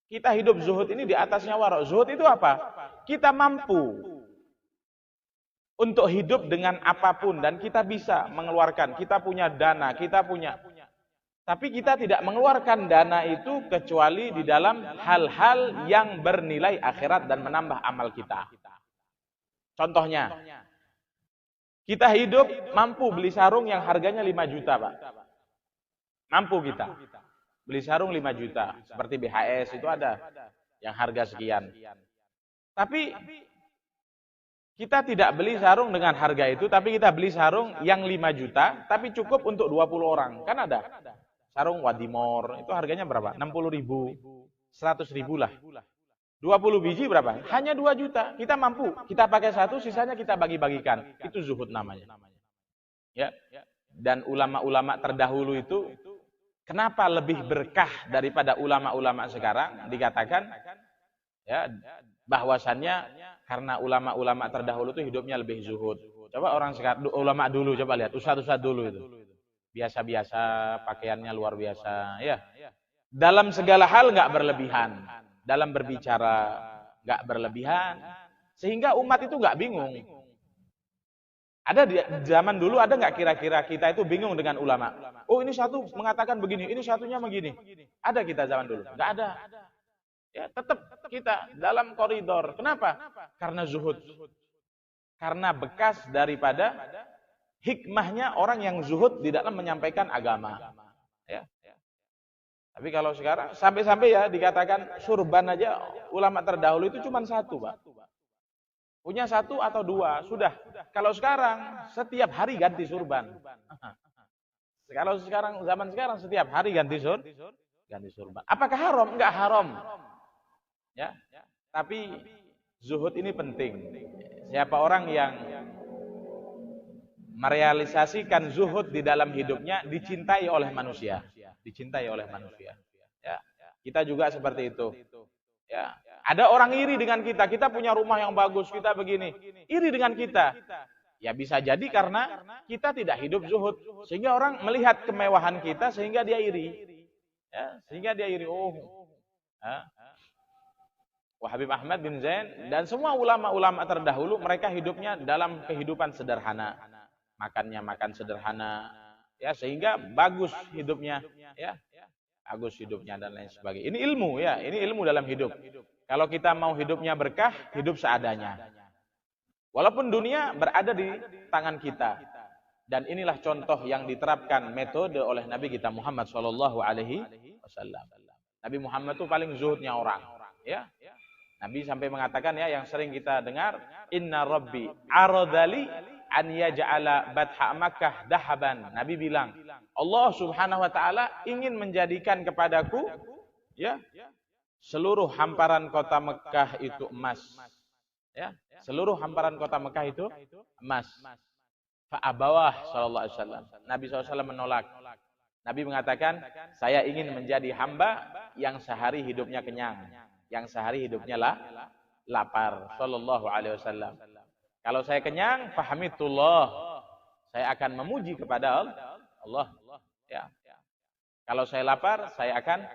Kita hidup zuhud ini di atasnya warok. Zuhud itu apa? Kita mampu untuk hidup dengan apapun dan kita bisa mengeluarkan. Kita punya dana, kita punya. Tapi kita tidak mengeluarkan dana itu kecuali di dalam hal-hal yang bernilai akhirat dan menambah amal kita. Contohnya, kita hidup mampu beli sarung yang harganya 5 juta, Pak. Mampu kita. Beli sarung 5 juta. Seperti BHS itu ada yang harga sekian. Tapi kita tidak beli sarung dengan harga itu, tapi kita beli sarung yang 5 juta, tapi cukup untuk 20 orang. Kan ada. Sarung Wadimor, itu harganya berapa? 60 ribu, 100 ribu lah. 20 biji berapa? Hanya 2 juta. Kita mampu. Kita pakai satu, sisanya kita bagi-bagikan. Itu zuhud namanya. Ya. Dan ulama-ulama terdahulu itu, kenapa lebih berkah daripada ulama-ulama sekarang? Dikatakan, ya, bahwasannya karena ulama-ulama terdahulu itu hidupnya lebih zuhud. Coba orang sekarang, ulama dulu, coba lihat, ustadz-ustadz dulu itu. Biasa-biasa, pakaiannya luar biasa. Ya. Dalam segala hal nggak berlebihan. Dalam berbicara nggak berlebihan. Sehingga umat itu nggak bingung. Ada di zaman dulu ada nggak kira-kira kita itu bingung dengan ulama? Oh ini satu mengatakan begini, ini satunya begini. Ada kita zaman dulu? Nggak ada. Ya tetap kita dalam koridor. Kenapa? Karena zuhud. Karena bekas daripada hikmahnya orang yang zuhud di dalam menyampaikan agama. Ya. Tapi kalau sekarang sampai-sampai ya dikatakan surban aja ulama terdahulu itu cuma satu, Pak. Punya satu atau dua, sudah. Kalau sekarang, setiap hari ganti surban. Kalau sekarang, zaman sekarang, setiap hari ganti surban. Apakah haram? Enggak haram. Ya. Tapi, zuhud ini penting. Siapa orang yang merealisasikan zuhud di dalam hidupnya, dicintai oleh manusia. Dicintai oleh manusia. Ya. Kita juga seperti itu. Ya. Ada orang iri dengan kita, kita punya rumah yang bagus, kita begini. Iri dengan kita. Ya bisa jadi karena kita tidak hidup zuhud. Sehingga orang melihat kemewahan kita sehingga dia iri. Ya, sehingga dia iri. Oh. Ya. Habib Ahmad bin Zain dan semua ulama-ulama terdahulu mereka hidupnya dalam kehidupan sederhana. Makannya makan sederhana. Ya, sehingga bagus hidupnya. Ya. Bagus hidupnya dan lain sebagainya. Ini ilmu ya, ini ilmu dalam hidup. Kalau kita mau hidupnya berkah, hidup seadanya. Walaupun dunia berada di tangan kita. Dan inilah contoh yang diterapkan metode oleh Nabi kita Muhammad SAW. Nabi Muhammad itu paling zuhudnya orang. Ya. Nabi sampai mengatakan ya, yang sering kita dengar, Inna Rabbi aradali an yaj'ala batha Makkah dahaban. Nabi bilang, Allah Subhanahu wa taala ingin menjadikan kepadaku ya, seluruh hamparan kota Mekah itu emas. Ya, seluruh hamparan kota Mekah itu emas. Fa'abawah sallallahu alaihi wasallam. Nabi SAW menolak. Nabi mengatakan, saya ingin menjadi hamba yang sehari hidupnya kenyang, yang sehari hidupnya lapar sallallahu alaihi wasallam. Kalau saya kenyang, fahamitullah. Saya akan memuji kepada Allah. Ya. Kalau saya lapar, saya akan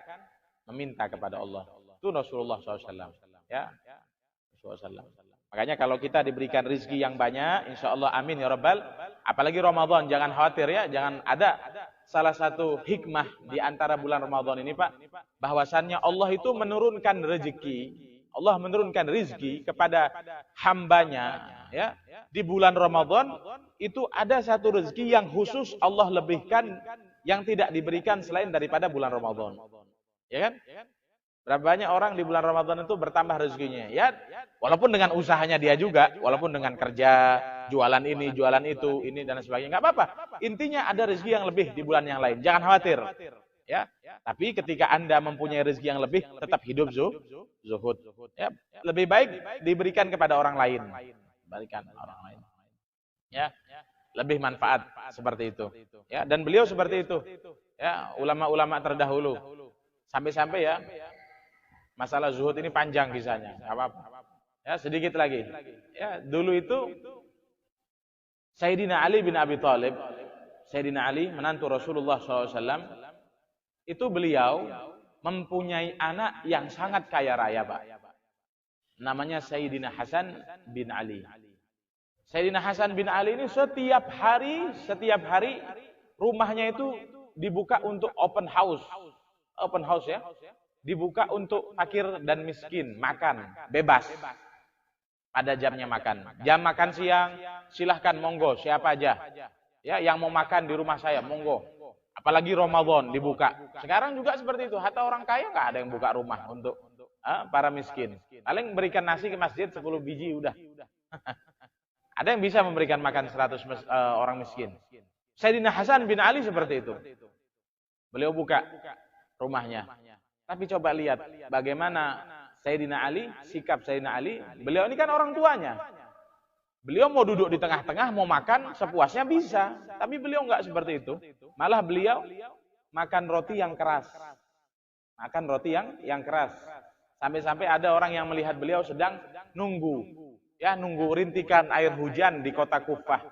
meminta kepada Allah. Itu Rasulullah SAW. Ya. Rasulullah SAW. Makanya kalau kita diberikan rezeki yang banyak, insya Allah amin ya Rabbal. Apalagi Ramadan, jangan khawatir ya. Jangan ada salah satu hikmah di antara bulan Ramadan ini Pak. Bahwasannya Allah itu menurunkan rezeki. Allah menurunkan rezeki kepada hambanya. Ya. Di bulan Ramadan, itu ada satu rezeki yang khusus Allah lebihkan yang tidak diberikan selain daripada bulan Ramadan. Ya kan? Berapa banyak orang di bulan Ramadan itu bertambah rezekinya. Ya, walaupun dengan usahanya dia juga, walaupun dengan kerja, jualan ini, jualan itu, ini dan sebagainya, nggak apa-apa. Intinya ada rezeki yang lebih di bulan yang lain. Jangan khawatir. Ya, tapi ketika Anda mempunyai rezeki yang lebih, tetap hidup zuhud. Ya, lebih baik diberikan kepada orang lain. Berikan orang lain. Ya, lebih manfaat seperti itu. Ya, dan beliau seperti itu. Ya, ulama-ulama terdahulu. Sampai-sampai ya, masalah zuhud ini panjang kisahnya. Enggak apa-apa. Ya, sedikit lagi. Ya, dulu itu Sayyidina Ali bin Abi Thalib, Sayyidina Ali menantu Rasulullah SAW, itu beliau mempunyai anak yang sangat kaya raya, Pak. Namanya Sayyidina Hasan bin Ali. Sayyidina Hasan bin Ali ini setiap hari rumahnya itu dibuka untuk open house. Open house ya. Dibuka untuk fakir dan miskin, makan, bebas. Pada jamnya makan. Jam makan siang, silahkan monggo, siapa aja. Ya, yang mau makan di rumah saya, monggo. Apalagi Ramadan dibuka. Sekarang juga seperti itu. Hatta orang kaya nggak ada yang buka rumah untuk para miskin. Paling berikan nasi ke masjid 10 biji udah. Ada yang bisa memberikan makan 100 orang miskin. Sayyidina Hasan bin Ali seperti itu. Beliau buka rumahnya. Tapi coba lihat bagaimana Sayyidina Ali, sikap Sayyidina Ali. Beliau ini kan orang tuanya. Beliau mau duduk di tengah-tengah, mau makan sepuasnya bisa. Tapi beliau nggak seperti itu. Malah beliau makan roti yang keras. Makan roti yang keras. Sampai-sampai ada orang yang melihat beliau sedang nunggu rintikan air hujan di kota Kufah.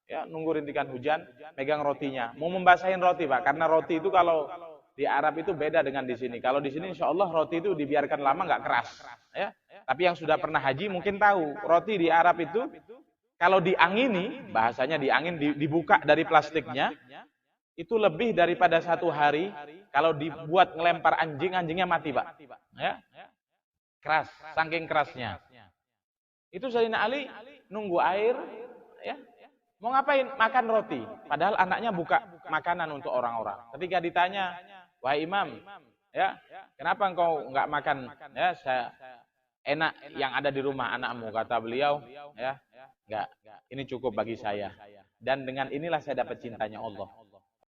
Ya, nunggu rintikan hujan, megang rotinya. Mau membasahin roti, Pak. Karena roti itu kalau di Arab itu beda dengan di sini. Kalau di sini insya Allah roti itu dibiarkan lama nggak keras. Ya. Tapi yang sudah pernah haji mungkin tahu. Roti di Arab itu kalau diangini, bahasanya diangin, dibuka dari plastiknya, itu lebih daripada 1 hari. Kalau dibuat ngelempar anjing, anjingnya mati, Pak. Ya. Keras, saking kerasnya. Itu Sayyidina Ali nunggu air, ya. Mau ngapain? Makan roti. Padahal anaknya buka makanan untuk orang-orang. Ketika ditanya, wahai imam, ya, kenapa engkau nggak makan? Ya, saya enak yang ada di rumah anakmu. Kata beliau, ya, nggak. Ini cukup bagi saya. Dan dengan inilah saya dapat cintanya Allah.